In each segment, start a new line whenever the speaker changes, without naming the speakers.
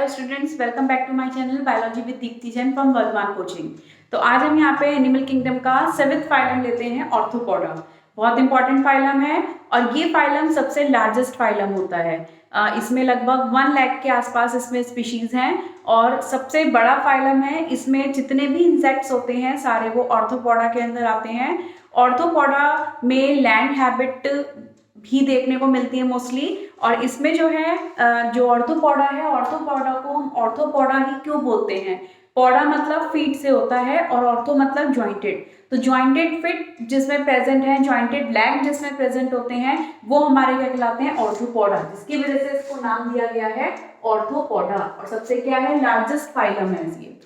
Hello students, welcome back to my channel biology with Deepti Jain from Vardhaman coaching. तो आज हम यहाँ पे एनिमल किंगडम का 7th फाइलम लेते हैं, ऑर्थोपोडा। बहुत इंपॉर्टेंट फाइलम है और ये फाइलम सबसे लार्जेस्ट फाइलम होता है। इसमें लगभग 1 लाख के आसपास इसमें स्पीशीज हैं और सबसे बड़ा फाइलम है। इसमें जितने भी इंसेक्ट्स होते हैं सारे वो ऑर्थोपोडा के अंदर आते हैं। ऑर्थोपोडा में लैंड हैबिट भी देखने को मिलती है मोस्टली। और इसमें जो है जो ऑर्थोपोडा है, ऑर्थोपोडा को हम ऑर्थोपोडा ही क्यों बोलते हैं? पोडा मतलब फीट से होता है और ऑर्थो मतलब ज्वाइंटेड। तो ज्वाइंटेड फीट जिसमें प्रेजेंट है, ज्वाइंटेड लेग जिसमें प्रेजेंट होते हैं, वो हमारे क्या कहलाते हैं? ऑर्थोपोडा, जिसकी वजह से इसको नाम दिया गया है ऑर्थोपोडा। और सबसे क्या है, लार्जेस्ट फाइलम है ये।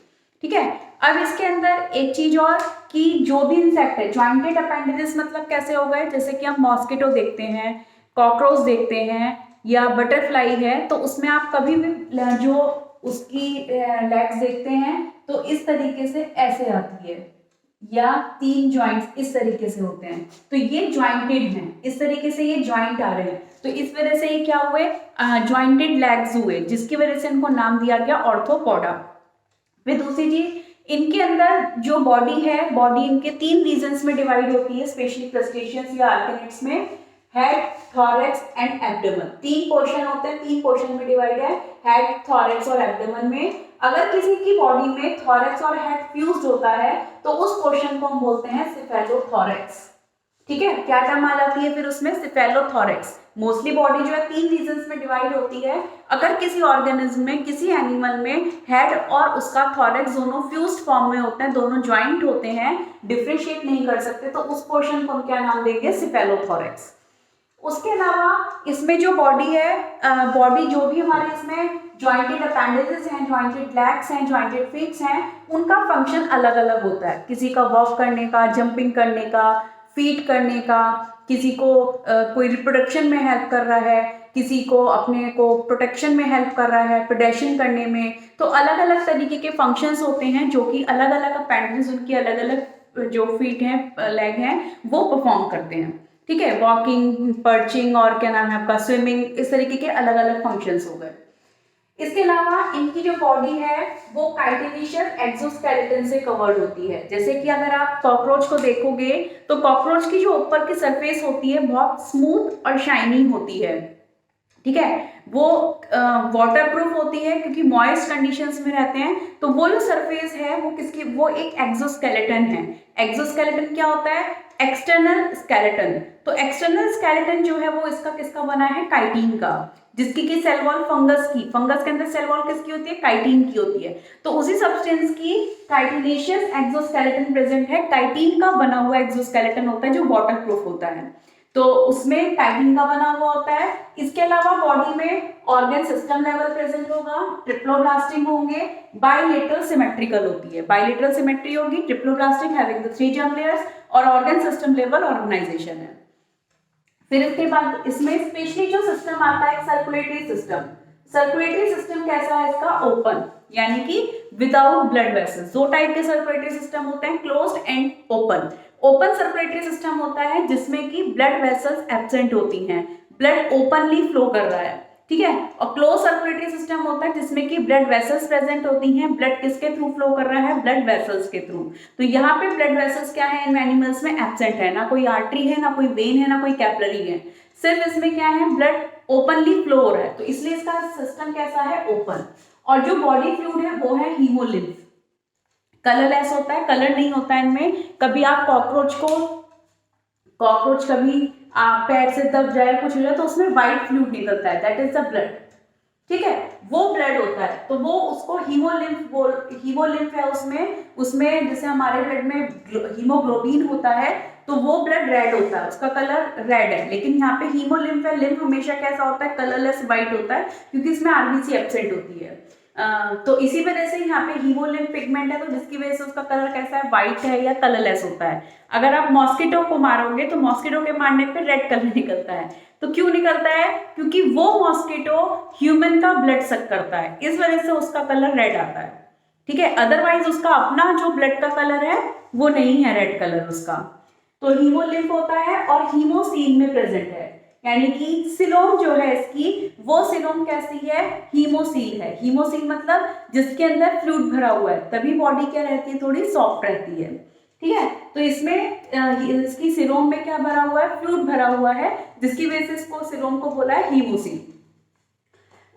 ठीक है, अब इसके अंदर एक चीज और कि जो भी इंसेक्ट है, ज्वाइंटेड अपेंडेजेस मतलब कैसे हो गए? जैसे कि हम मॉस्किटो देखते हैं, कॉकरोच देखते हैं या बटरफ्लाई है, तो उसमें आप कभी भी जो उसकी लेग्स देखते हैं तो इस तरीके से ऐसे आती है या 3 जॉइंट्स इस तरीके से होते हैं, तो ये ज्वाइंटेड हैं। इस तरीके से ये ज्वाइंट आ रहे हैं, तो इस वजह से ये क्या हुए? ज्वाइंटेड लेग्स हुए, जिसकी वजह से इनको नाम दिया गया ऑर्थोपोडा। फिर दूसरी चीज, इनके अंदर जो बॉडी है, बॉडी इनके 3 रीजन्स में डिवाइड होती है, स्पेशली क्रस्टेशियंस या आर्किनिड्स में। Head, thorax and abdomen, 3 portion होते हैं, 3 पोर्शन में डिवाइड है, हेड, थॉरैक्स और एब्डोमेन में। अगर किसी की बॉडी में थॉरैक्स और हेड फ्यूज्ड होता है तो उस पोर्शन को हम बोलते हैं सिफेलोथॉरैक्स। ठीक है, क्या टर्म आ जाती है फिर उसमें? सिफेलोथॉरैक्स। मोस्टली बॉडी जो है 3 रीजन्स में डिवाइड होती है। अगर किसी ऑर्गेनिज्म में, किसी एनिमल में हेड और उसका थॉरैक्स दोनों फ्यूज्ड फॉर्म में होते हैं, दोनों ज्वाइंट होते हैं, डिफरेंशिएट नहीं कर सकते, तो उस पोर्शन को हम क्या नाम देंगे? सिफेलोथॉरैक्स। उसके अलावा इसमें जो बॉडी है, बॉडी जो भी हमारे इसमें ज्वाइंटेड अपेंडेजेस हैं, ज्वाइंटेड लेग्स हैं, ज्वाइंटेड फीट्स हैं, उनका फंक्शन अलग अलग होता है। किसी का वॉक करने का, जंपिंग करने का, फीड करने का, किसी को कोई रिप्रोडक्शन में हेल्प कर रहा है, किसी को अपने को प्रोटेक्शन में हेल्प कर रहा है, प्रेडेशन करने में। तो अलग अलग तरीके के फंक्शंस होते हैं जो कि अलग अलग अपेंडेजेस, उनकी अलग अलग जो फीट हैं, लेग हैं, वो परफॉर्म करते हैं। ठीक है, वॉकिंग, पर्चिंग और क्या नाम है आपका, स्विमिंग, इस तरीके के अलग अलग फंक्शंस हो गए। इसके अलावा इनकी जो बॉडी है वो काइटिनेशियस एक्सोस्केलेटन से कवर्ड होती है। जैसे कि अगर आप कॉकरोच को देखोगे तो कॉकरोच की जो ऊपर की सरफेस होती है बहुत स्मूथ और शाइनी होती है। ठीक है, वो वाटर प्रूफ होती है क्योंकि मॉइस्ट कंडीशंस में रहते हैं। तो वो जो सरफेस है वो किसकी? वो एक एक्सोस्केलेटन है। एक्सोस्केलेटन क्या होता है? External skeleton. तो एक्सटर्नल स्केलेटन जो है वो इसका किसका बना है? काइटिन का, जिसकी की सेल वॉल फंगस की, फंगस के अंदर सेल वॉल किसकी होती है? काइटिन की होती है। तो उसी सब्सटेंस की काइटिनेशियस एक्सोस्केलेटन प्रेजेंट है। काइटिन का बना हुआ एक्सोस्केलेटन होता है जो वाटर प्रूफ होता है, तो उसमें काइटिन का बना हुआ होता है। इसके अलावा बॉडी में ऑर्गन सिस्टम लेवल प्रेजेंट होगा, ट्रिप्लोब्लास्टिक होंगे, बाइलेटरल सिमेट्रिकल होती है, बाइलेटरल सिमेट्री होगी, triploblastic having the 3 germ layers, और ऑर्गन सिस्टम लेवल ऑर्गेनाइजेशन है। फिर इसके बाद इसमें स्पेशली जो सिस्टम आता है सर्कुलेटरी सिस्टम। सर्कुलेटरी सिस्टम कैसा है इसका? ओपन, यानी कि विदाउट ब्लड वेसल्स। 2 टाइप के सर्कुलेटरी सिस्टम होते हैं, closed end open. Open circulatory system होता है जिसमें कि ब्लड वेसल्स एब्सेंट होती हैं, ब्लड ओपनली फ्लो कर रहा है। ठीक है, और क्लोज सर्कुलेटरी सिस्टम होता है जिसमें कि ब्लड वेसल्स प्रेजेंट होती हैं, ब्लड किसके थ्रू फ्लो कर रहा है? ब्लड वेसल्स के थ्रू। तो यहाँ पे ब्लड वेसल्स क्या है? इन एनिमल्स में एब्सेंट है, ना कोई आर्टरी है, ना कोई वेन है, ना कोई कैपिलरी है, सिर्फ इसमें क्या है? ब्लड ओपनली फ्लो हो रहा है, तो इसलिए इसका सिस्टम कैसा है? ओपन। और जो बॉडी फ्लूइड है वो है हीमोलिम्फ। कलरलेस होता है, कलर नहीं होता है इनमें। कभी आप कॉकरोच कभी पैर से दब जाए, कुछ हो जाए, तो उसमें व्हाइट फ्लूइड निकलता है, दैट इज द ब्लड। ठीक है, वो ब्लड होता है, तो वो उसको हीमोलिम्फ है। उसमें जैसे हमारे ब्लड में हीमोग्लोबिन होता है तो वो ब्लड रेड होता है, उसका कलर रेड है। लेकिन यहाँ पे हीमोलिम्फ है, लिम्फ हमेशा कैसा होता है? कलरलेस व्हाइट होता है, क्योंकि इसमें आरबीसी एब्सेंट होती है। तो इसी वजह से यहाँ पे हीमोलिम्फ पिगमेंट है, तो जिसकी वजह से उसका कलर कैसा है? व्हाइट है या कलरलेस होता है। अगर आप मॉस्किटो को मारोगे तो मॉस्किटो के मारने पे रेड कलर निकलता है। तो क्यों निकलता है? क्योंकि वो मॉस्किटो ह्यूमन का ब्लड सक करता है, इस वजह से उसका कलर रेड आता है। ठीक है, अदरवाइज उसका अपना जो ब्लड का कलर है वो नहीं है रेड कलर उसका। तो हीमोलिम्फ होता है और हीमोसीन में प्रेजेंट है, यानी कि सिलोम जो है इसकी वो सीरोम कैसी है, हीमोसील है। हीमोसील मतलब जिसके अंदर फ्लूइड भरा हुआ है, तभी बॉडी क्या रहती है, थोड़ी सॉफ्ट रहती है। ठीक है, तो इसमें इसकी सीरोम में क्या भरा हुआ है, फ्लूइड भरा हुआ है, जिसकी वजह से इसको सीरोम को बोला है हीमोसील।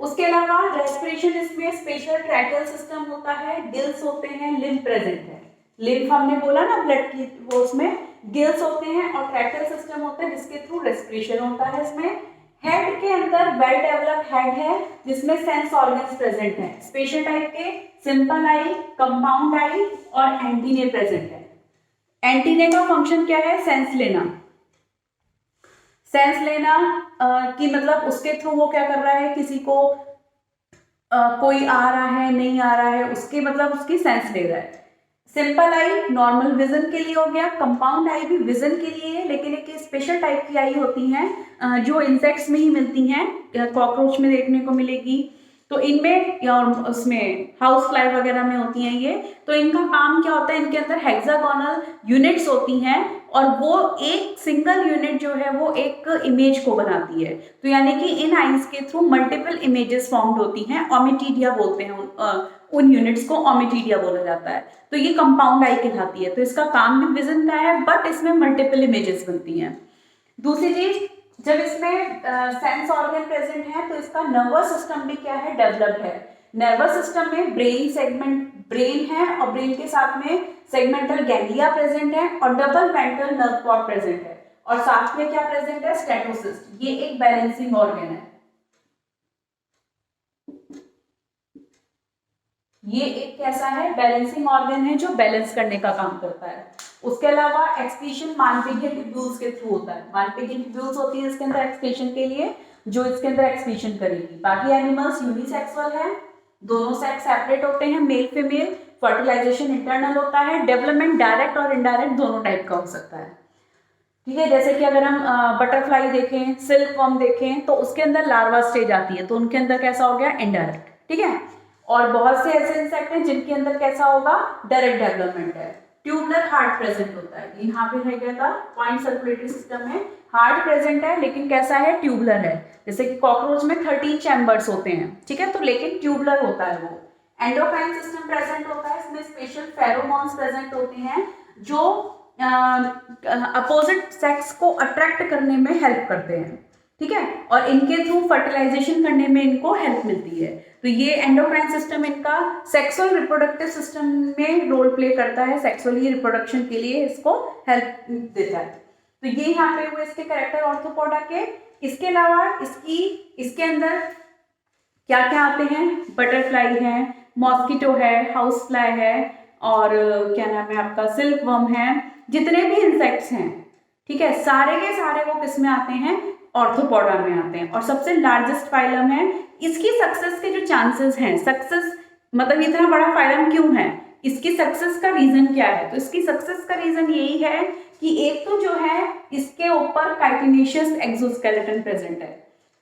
उसके अलावा रेस्पिरेशन इसमें स्पेशल ट्रैकियल सिस्टम होता है, गिल्स होते हैं, लिम्फ प्रेजेंट है। लिम्फ हमने बोला ना ब्लड की, वो उसमें गिल्स होते हैं और ट्रैकियल सिस्टम होता है जिसके थ्रू रेस्पिरेशन होता है। इसमें हेड के अंदर वेल डेवलप्ड हेड है जिसमें सेंस ऑर्गन्स प्रेजेंट हैं, स्पेशल टाइप के, सिंपल आई, कंपाउंड आई और एंटीने प्रेजेंट है। एंटीने का फंक्शन क्या है, सेंस लेना। सेंस लेना कि मतलब उसके थ्रू वो क्या कर रहा है, किसी को कोई आ रहा है नहीं आ रहा है, उसके मतलब उसकी सेंस ले रहा है। सिंपल आई नॉर्मल विजन के लिए हो गया, कंपाउंड आई भी विजन के लिए है, लेकिन एक स्पेशल टाइप की आई होती हैं जो इंसेक्ट्स में ही मिलती हैं, कॉकरोच में देखने को मिलेगी, तो इनमें और उसमें हाउस फ्लाई वगैरह में होती हैं ये। तो इनका काम क्या होता है, इनके अंदर हेक्सागोनल यूनिट्स होती हैं और वो एक सिंगल यूनिट जो है वो एक इमेज को बनाती है। तो यानी कि इन आइंस के थ्रू मल्टीपल इमेजेस फॉर्म्ड होती हैं, ओमिटिडिया बोलते हैं उन यूनिट्स को, ओमिटिडिया बोला जाता है। तो ये कंपाउंड आई कहलाती है। तो इसका काम भी विजन का है, बट इसमें मल्टीपल इमेजेस बनती हैं। दूसरी चीज, जब इसमें सेंस ऑर्गन प्रेजेंट है तो इसका नर्वस सिस्टम भी क्या है, डेवलप्ड है। नर्वस सिस्टम में ब्रेन सेगमेंट, ब्रेन है और ब्रेन के साथ में सेगमेंटल गैंग्लिया प्रेजेंट है और double ventral nerve cord present है और साथ में क्या प्रेजेंट है, स्टेनोसिस्ट। ये एक बैलेंसिंग ऑर्गन है, ये एक कैसा है, बैलेंसिंग ऑर्गन है जो बैलेंस करने का काम करता है। उसके अलावा एक्सक्रीशन मानपेगियन ट्यूब्यूल्स के थ्रू होता है। मानपेगियन ट्यूब्यूल्स होती है इसके अंदर एक्सक्रीशन के लिए, जो इसके अंदर एक्सक्रीशन करेगी। बाकी एनिमल्स यूनिसेक्सुअल है, दोनों सेक्स सेपरेट होते हैं, मेल फीमेल। फर्टिलाइजेशन इंटरनल होता है, डेवलपमेंट डायरेक्ट और इनडायरेक्ट दोनों टाइप का हो सकता है। ठीक है, जैसे कि अगर हम बटरफ्लाई देखें, सिल्क वर्म देखें, तो उसके अंदर लार्वा स्टेज आती है, तो उनके अंदर कैसा हो गया, इनडायरेक्ट। ठीक है, और बहुत से ऐसे इंसेक्ट हैं जिनके अंदर कैसा होगा, डायरेक्ट डेवलपमेंट है। ट्यूबुलर हार्ट प्रेजेंट होता है, यहाँ पे रह गया था पॉइंट सर्कुलेटरी सिस्टम में हार्ट प्रेजेंट है, लेकिन कैसा है, ट्यूबुलर है। जैसे कि कॉकरोच में 13 चैम्बर्स होते हैं, ठीक है, तो लेकिन ट्यूबुलर होता है वो। एंडोक्राइन सिस्टम प्रेजेंट होता है, इसमें स्पेशल फेरोमोन्स प्रेजेंट होते हैं जो अपोजिट सेक्स को अट्रैक्ट करने में हेल्प करते हैं। ठीक है, और इनके थ्रू फर्टिलाइजेशन करने में इनको हेल्प मिलती है। तो ये एंडोक्राइन सिस्टम इनका सेक्सुअल रिप्रोडक्टिव सिस्टम में रोल प्ले करता है, सेक्सुअली रिप्रोडक्शन के लिए इसको हेल्प देता है। तो ये यहाँ पे हुए इसके कैरेक्टर ऑर्थोपोडा के। इसके अलावा इसके अंदर क्या क्या आते हैं, बटरफ्लाई है, मॉस्किटो है, हाउस फ्लाई है और क्या नाम है आपका, सिल्क वर्म है, जितने भी इंसेक्ट्स हैं, ठीक है, सारे के सारे वो किस में आते हैं, ऑर्थोपोडा में आते हैं। और सबसे लार्जेस्ट फाइलम है। इसकी सक्सेस के जो चांसेस हैं, सक्सेस मतलब इतना बड़ा फाइलम क्यों है, इसकी सक्सेस का रीजन क्या है, तो इसकी सक्सेस का रीजन यही है कि एक तो जो है इसके ऊपर काइटिनेशियस एक्सोस्केलेटन प्रेजेंट है।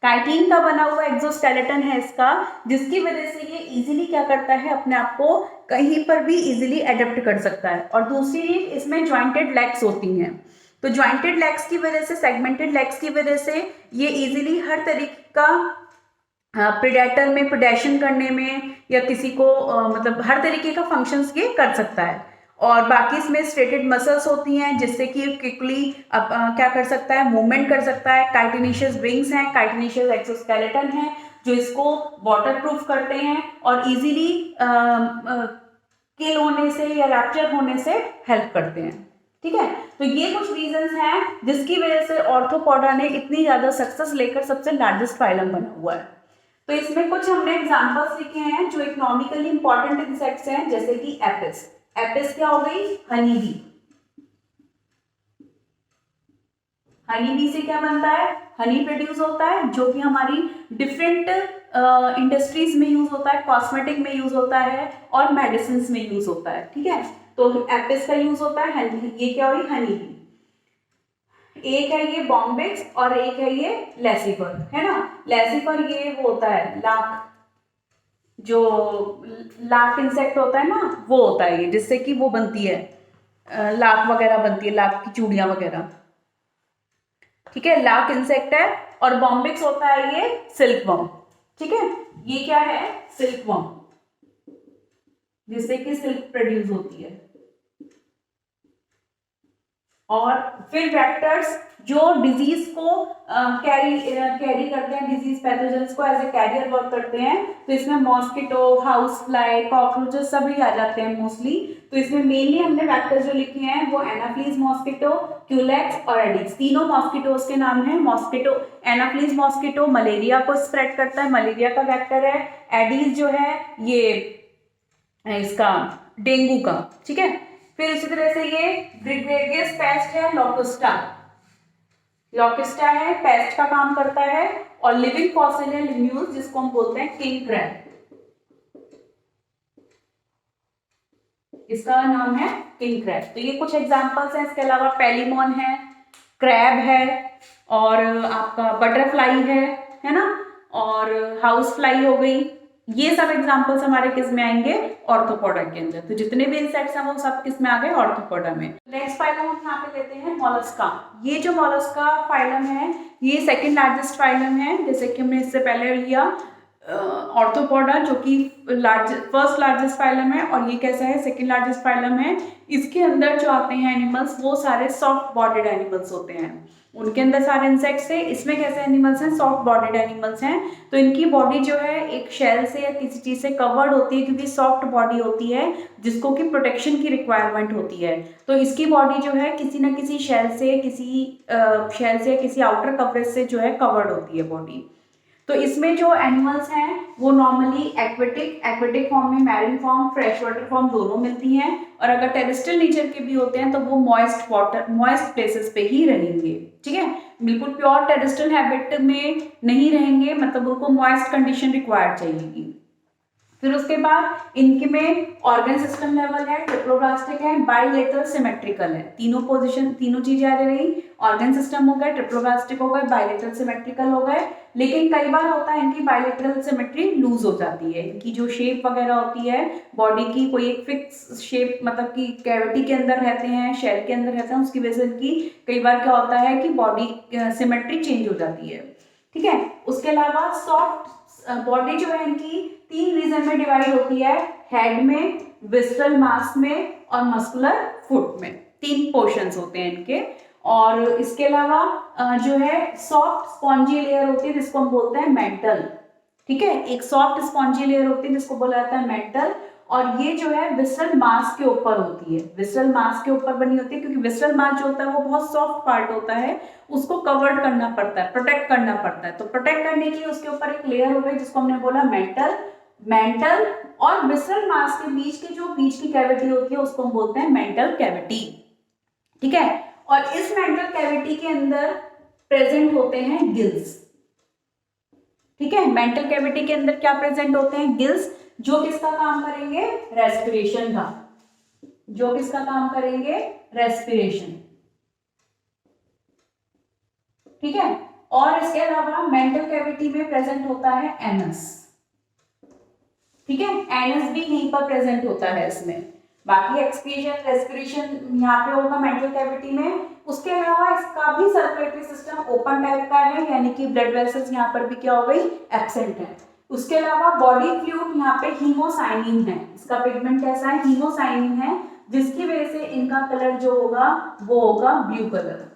काइटिन का बना हुआ एक्सोस्केलेटन है इसका, जिसकी वजह से ये इजीली क्या करता है, अपने आप को कहीं पर भी इजीली एडेप्ट कर सकता है। और दूसरी चीज, इसमें जॉइंटेड लेग्स होती हैं, तो जॉइंटेड लेग्स की वजह से, सेगमेंटेड लेग्स की वजह से ये इजीली हर तरीके का प्रेडेटर में प्रेडेशन करने में या किसी को मतलब हर तरीके का फंक्शंस ये कर सकता है। और बाकी इसमें स्ट्रेटेड मसल्स होती हैं जिससे कि क्विकली क्या कर सकता है, मूवमेंट कर सकता है। काइटिनेशियस विंग्स हैं, काइटिनेशियस एक्सोस्केलेटन है जो इसको वाटर प्रूफ करते हैं और इजीली किल होने से या रैप्चर होने से हेल्प करते हैं। ठीक है, तो ये कुछ रीजंस हैं जिसकी वजह से ऑर्थोपोडा ने इतनी ज्यादा सक्सेस लेकर सबसे लार्जेस्ट फाइलम बना हुआ है। तो इसमें कुछ हमने एग्जांपल्स लिखे हैं जो इकोनॉमिकली इंपॉर्टेंट इंसेक्ट्स हैं, जैसे कि एपिस। एपिस क्या हो गई, हनी बी। हनी बी से क्या बनता है, हनी प्रोड्यूस होता है जो कि हमारी डिफरेंट इंडस्ट्रीज में यूज होता है, कॉस्मेटिक में यूज होता है और मेडिसिन में यूज होता है। ठीक है, तो एपिस का यूज होता है हनी, ये क्या हुई, हनी बी। एक है ये बॉम्बिक्स और एक है ये लेसिफर, है ना। लेसिफर ये वो होता है लाख, जो लाख इंसेक्ट होता है ना, वो होता है ये, जिससे कि वो बनती है लाख वगैरह बनती है, लाख की चूड़ियां वगैरह। ठीक है, लाख इंसेक्ट है और बॉम्बिक्स होता है ये सिल्कवर्म। ठीक है, ये क्या है, सिल्कवर्म, जिससे कि सिल्क प्रोड्यूस होती है। और फिर वेक्टर्स जो डिजीज को कैरी करते हैं, डिजीज पैथोजेंस को एज ए कैरियर वर्क करते हैं, तो इसमें मॉस्किटो, हाउस फ्लाई, कॉकरोचेस सभी आ जाते हैं मोस्टली। तो इसमें मेनली हमने वेक्टर जो लिखे हैं वो एनाफ्लीज मॉस्किटो, क्यूलेक्स और एडिस, तीनों मॉस्किटोज के नाम है। मॉस्किटो, एनाफ्लीज मॉस्किटो मलेरिया को स्प्रेड करता है, मलेरिया का वेक्टर है। एडिस जो है ये इसका डेंगू का। ठीक है, फिर इसी तरह से ये ग्रेगेरियस पेस्ट है, लोकोस्टा, लोकिस्टा है, पेस्ट का काम करता है। और लिविंग फॉसिल है लिम्यूस, जिसको हम बोलते हैं किंग क्रैब, इसका नाम है किंग क्रैब। तो ये कुछ एग्जांपल्स हैं। इसके अलावा पेलिमोन है, क्रैब है, और आपका बटरफ्लाई है ना, और हाउस फ्लाई हो गई। ये सब एग्जांपल्स हमारे किस में आएंगे, ऑर्थोपोडा के अंदर। तो जितने भी इंसेक्ट्स हैं वो सब किस में आ गए, ऑर्थोपोडा में। नेक्स्ट फाइलम हम यहाँ पे लेते हैं मोलस्का। ये जो मोलस्का फाइलम है ये सेकंड लार्जेस्ट फाइलम है, जैसे कि हमने इससे पहले लिया ऑर्थोपोडा जो कि फर्स्ट लार्जेस्ट फाइलम है, और ये कैसा है, सेकंड लार्जेस्ट फाइलम है। इसके अंदर जो आते हैं एनिमल्स वो सारे सॉफ्ट बॉडीड एनिमल्स होते हैं, उनके अंदर सारे इंसेक्ट्स है। इसमें कैसे एनिमल्स हैं, सॉफ्ट बॉडीड एनिमल्स हैं। तो इनकी बॉडी जो है एक शेल से या किसी चीज से कवर्ड होती है, क्योंकि सॉफ्ट बॉडी होती है जिसको कि प्रोटेक्शन की रिक्वायरमेंट होती है। तो इसकी बॉडी जो है किसी ना किसी शेल से किसी आउटर कवरेज से जो है कवर्ड होती है बॉडी। तो इसमें जो एनिमल्स हैं वो नॉर्मली एक्वेटिक फॉर्म में, marine form, fresh water form दोनों मिलती हैं। और अगर टेरेस्ट्रियल नेचर के भी होते हैं तो वो मॉइस्ट प्लेसेस पे ही रहेंगे। ठीक है, बिल्कुल प्योर टेरेस्ट्रियल हैबिट में नहीं रहेंगे, मतलब उनको मॉइस्ट कंडीशन रिक्वायर्ड चाहिए। फिर उसके बाद इनके में ऑर्गन सिस्टम लेवल है, ट्रिप्लोब्लास्टिक है, बाइलेटरल सिमेट्रिकल है। तीनों चीजें आ रही, ऑर्गन सिस्टम हो गए, ट्रिप्लोब्लास्टिक हो गए, बाइलेटरल सिमेट्रिकल हो गए। लेकिन कई बार होता है इनकी बाइलेटरल सिमेट्री लूज हो जाती है, इनकी जो शेप वगैरह होती है बॉडी की, कोई एक फिक्स शेप, मतलब कि कैविटी के अंदर रहते हैं, शेल के अंदर रहते हैं, उसकी वजह से इनकी कई बार क्या होता है कि बॉडी सिमेट्री चेंज हो जाती है। ठीक है, उसके अलावा सॉफ्ट बॉडी जो है इनकी 3 रीजन में डिवाइड होती है, हेड में, विस्ट्रल मास में और मस्कुलर फुट में। 3 पोर्शंस होते हैं इनके। और इसके अलावा जो है सॉफ्ट स्पॉन्जी लेयर होती है जिसको हम बोलते हैं मेंटल। ठीक है, एक सॉफ्ट स्पॉन्जी लेयर होती है जिसको बोला जाता है मेंटल, और ये जो है विस्ट्रल मास के ऊपर होती है, विस्ट्रल मास के ऊपर बनी होती है, क्योंकि विस्ट्रल मास जो होता है वो बहुत सॉफ्ट पार्ट होता है, उसको कवर्ड करना पड़ता है, प्रोटेक्ट करना पड़ता है। तो प्रोटेक्ट करने के लिए उसके ऊपर एक लेयर हो गई जिसको हमने बोला मेंटल और विस्ट्रल मास के बीच की कैविटी होती है उसको हम बोलते हैं मेंटल कैविटी। ठीक है, और इस मेंटल कैविटी के अंदर प्रेजेंट होते हैं गिल्स। ठीक है, मेंटल कैविटी के अंदर क्या प्रेजेंट होते हैं, गिल्स, जो किसका काम करेंगे, रेस्पिरेशन का, जो किसका काम करेंगे, रेस्पिरेशन। ठीक है, और इसके अलावा मेंटल कैविटी में प्रेजेंट होता है एनस। ठीक है, एनस भी यहीं पर प्रेजेंट होता है इसमें। बाकी एक्सक्रीशन, रेस्पिरेशन यहाँ पे होगा मेंटल कैविटी में। उसके अलावा इसका भी सर्कुलेटरी सिस्टम ओपन टाइप का है, यानी कि ब्लड वेसल्स यहाँ पर भी क्या हो गई, एब्सेंट है। उसके अलावा बॉडी फ्लूइड यहाँ पे हीमोसाइनिन है, इसका पिगमेंट कैसा है, हीमोसाइनिन है, जिसकी वजह से इनका कलर जो होगा वो होगा ब्लू कलर।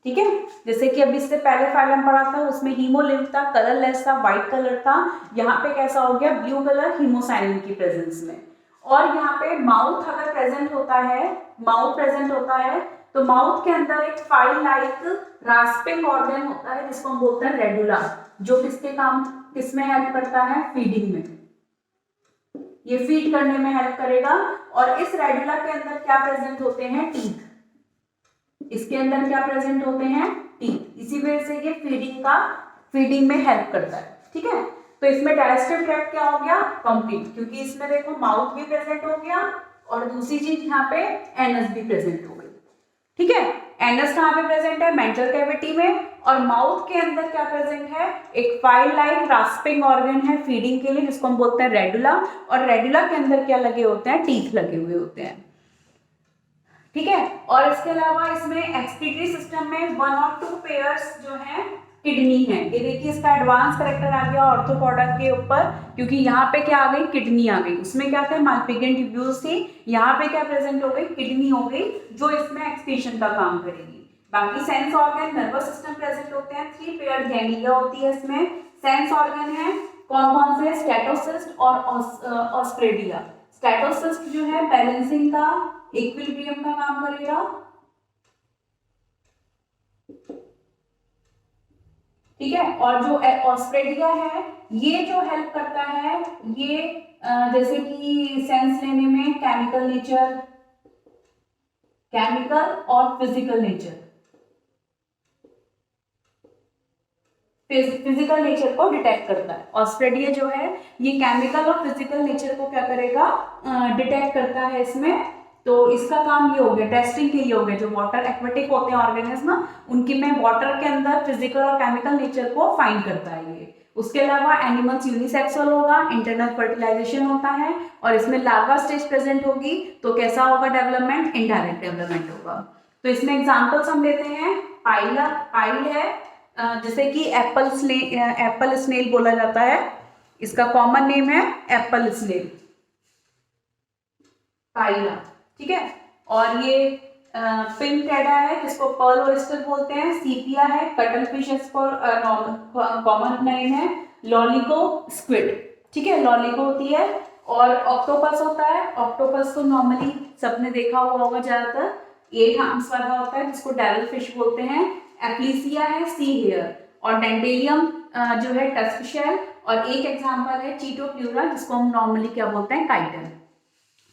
ठीक है, जैसे कि अभी इससे पहले फाइलम पढ़ा था उसमें हीमोलिम्फ था, कलरलेस था, व्हाइट कलर था, यहाँ पे कैसा हो गया, ब्लू कलर हीमोसाइनिन की प्रेजेंस में। और यहाँ पे माउथ अगर प्रेजेंट होता है, तो माउथ के अंदर एक फाइल लाइक रास्पिंग ऑर्गन होता है जिसको हम बोलते हैं रेडुला, जो किसमें हेल्प करता है, फीडिंग में, ये फीड करने में हेल्प करेगा। और इस रेडुला के अंदर क्या प्रेजेंट होते हैं, टीथ, इसके अंदर क्या प्रेजेंट होते हैं, टीथ, इसी वजह से ये फीडिंग में हेल्प करता है। ठीक है, तो इसमें डाइजेस्टिव ट्रैक्ट क्या हो गया, कंप्लीट, क्योंकि इसमें देखो माउथ भी प्रेजेंट हो गया और दूसरी चीज यहाँ पे एनस भी प्रेजेंट हो गई। ठीक है, एनस कहाँ पे प्रेजेंट है, मेंटल कैविटी में, और माउथ के अंदर क्या प्रेजेंट है, एक फाइल लाइक रास्पिंग ऑर्गन है फीडिंग के लिए जिसको हम बोलते हैं रेडुला, और रेडुला के अंदर क्या लगे होते हैं, टीथ लगे हुए होते हैं। ठीक है, और इसके अलावा इसमें एक्सक्रीटरी सिस्टम में 1 और 2 पेयर्स जो है किडनी है। ये देखिए इसका एडवांस करेक्टर आ गया ऑर्थोपोडा के ऊपर, क्योंकि यहाँ पे क्या आ गई, किडनी आ गई। उसमें क्या था, मालपिजियन ट्यूब्यूल्स थी, यहाँ पे क्या प्रेजेंट हो गई, किडनी हो गई, जो इसमें एक्सक्रीशन का काम करेगी। बाकी sense organ, nervous system present होते हैं, 3 पेयर्ड गैंग्लिया होती है इसमें। सेंस ऑर्गन है कौन कौन से, स्टेटोसिस्ट और ऑस्ट्रेडिया। स्टेटोसिस्ट जो है बैलेंसिंग का, इक्विलिब्रियम का काम करेगा, ठीक है। और जो ऑस्ट्रेडिया है ये जो हेल्प करता है, ये जैसे कि सेंस लेने में केमिकल नेचर, केमिकल और फिजिकल नेचर, फिजिकल नेचर को डिटेक्ट करता है। ऑस्ट्रेडिया जो है ये केमिकल और फिजिकल नेचर को क्या करेगा, डिटेक्ट करता है इसमें। तो इसका काम ये हो गया, टेस्टिंग के लिए हो गया। जो वाटर एक्वेटिक होते हैं ऑर्गेनिज्म, उनकी में वाटर के अंदर फिजिकल और केमिकल नेचर को फाइंड करता है ये। उसके अलावा एनिमल्स यूनिसेक्सुअल होगा, इंटरनल फर्टिलाइजेशन होता है, और इसमें लार्वा स्टेज प्रेजेंट होगी। तो कैसा होगा डेवलपमेंट, इनडायरेक्ट डेवलपमेंट होगा। तो इसमें एग्जांपल्स हम लेते हैं, पाइल है, जैसे कि एप्पल स्नेल बोला जाता है, इसका कॉमन नेम है एप्पल स्नेल, पाइला, ठीक है। और ये पिंक टेडा है जिसको पर्ल ओयस्टर बोलते हैं, सीपिया है, कटल फिश इसको कॉमन नेम है, लॉलिगो स्क्विड, ठीक है, लॉलिगो होती है। और ऑक्टोपस होता है, ऑक्टोपस तो नॉर्मली सबने देखा हुआ होगा, ज्यादातर 8 आर्म्स वाला होता है जिसको डेविल फिश बोलते हैं। एप्लीसिया है सी हेयर, और डेंटेलियम जो है टस्क शेल, और एक एग्जांपल है चीटोप्लूरा जिसको हम नॉर्मली क्या बोलते हैं, काइटन।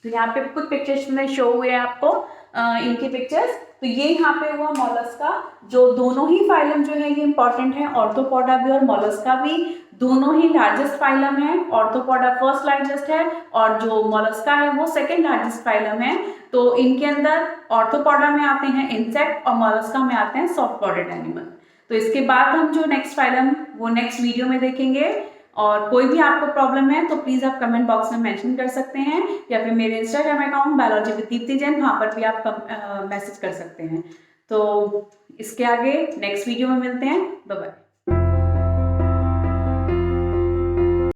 तो यहाँ पे कुछ पिक्चर्स में शो हुए हैं आपको इनके पिक्चर्स। तो ये यहाँ पे हुआ मोलस्का, जो दोनों ही फाइलम जो है ये इंपॉर्टेंट है, ऑर्थोपोडा भी और मोलस्का भी, दोनों ही लार्जेस्ट फाइलम है। ऑर्थोपोडा फर्स्ट लार्जेस्ट है और जो मोलस्का है वो सेकंड लार्जेस्ट फाइलम है। तो इनके अंदर ऑर्थोपोडा में आते हैं इंसेक्ट और मोलस्का में आते हैं सॉफ्ट बॉडीड एनिमल। तो इसके बाद हम जो नेक्स्ट फाइलम वो नेक्स्ट वीडियो में देखेंगे। और कोई भी आपको प्रॉब्लम है तो प्लीज़ आप कमेंट बॉक्स में मेंशन कर सकते हैं, या फिर मेरे Instagram account biology with Deepti Jain, वहाँ पर भी आप मैसेज कर सकते हैं। तो इसके आगे नेक्स्ट वीडियो में मिलते हैं, बाय बाय।